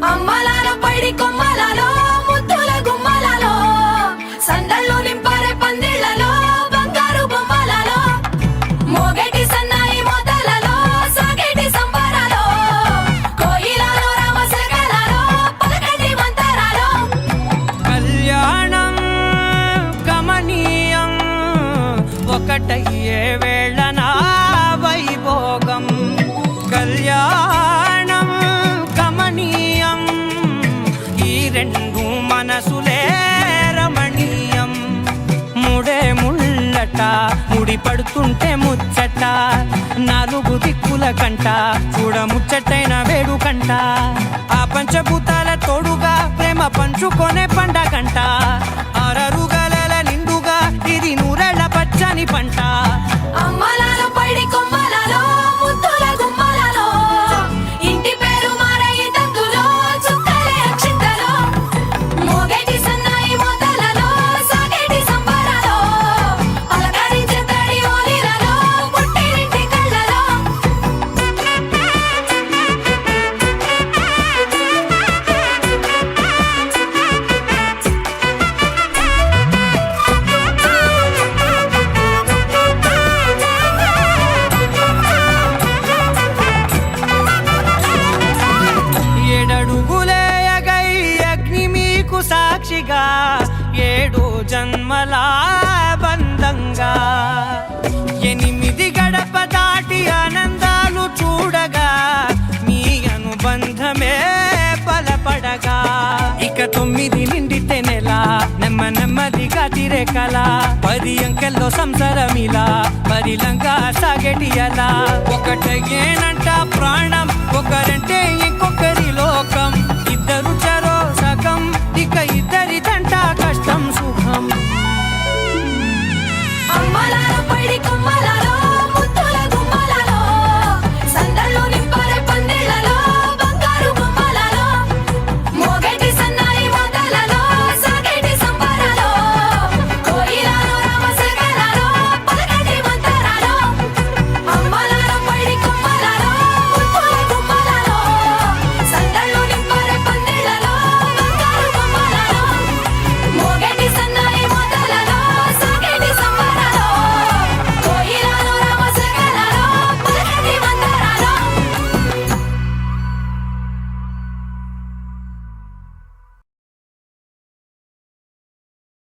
అమ్మలాలో పైడి కొమ్మలలో ముద్దుల గుమ్మలలో సందళ్ళు నింపారే పందిళ్లలో బంగారు బొమ్మలలో మోగేటి సన్నాయి మోతలలో సాగేటి సంబరాలో కోయిలలో రామశకలలో పలకటి మంతరాలో కళ్యాణం గమనీయం ఒకటయ్యే వేళన వైభోగం కళ్యాణం గమనీయం ఈ రెండు మనసులే రమణీయం ముడే ముళ్ళట ముడి పడుతుంటే ముచ్చట నాలుగు దిక్కుల కంట చూడ ముచ్చటైన వేడుకంట ఆ పంచభూతాల తోడుగా ప్రేమ పంచుకొనే పండగంట అరరుగల నిండుగా ఇది నూరెళ్ళ పచ్చని పంట అమ్మలాలో పైడి కొమ్మలలో ముద్దుల గుమ్మలలో ఇంటి పేరు మారయి తందులో చుక్కలే అక్షింతలో మోగేటి సన్నాయి మోతలలో సాగేటి సంబరాలో పలకరించే తడి ఓలిలలో పుట్టినింటి కళ్ళలో ఏడడుగులేయగై అగ్ని మీకు సాక్షిగా ఏడు జన్మల బంధంగా 8 గడప దాటి ఆనందాలు చూడగా మీ అనుబంధమే బలపడగా ఇక 9 నిండితే నెల నెమ్మదిగా తిరే కల 10 అంకెల్లో సంసారమిలా పరిలంగా సాగేటి అలా ఒకటేనంట ప్రాణం ఒకరంటే ఇంకొకరి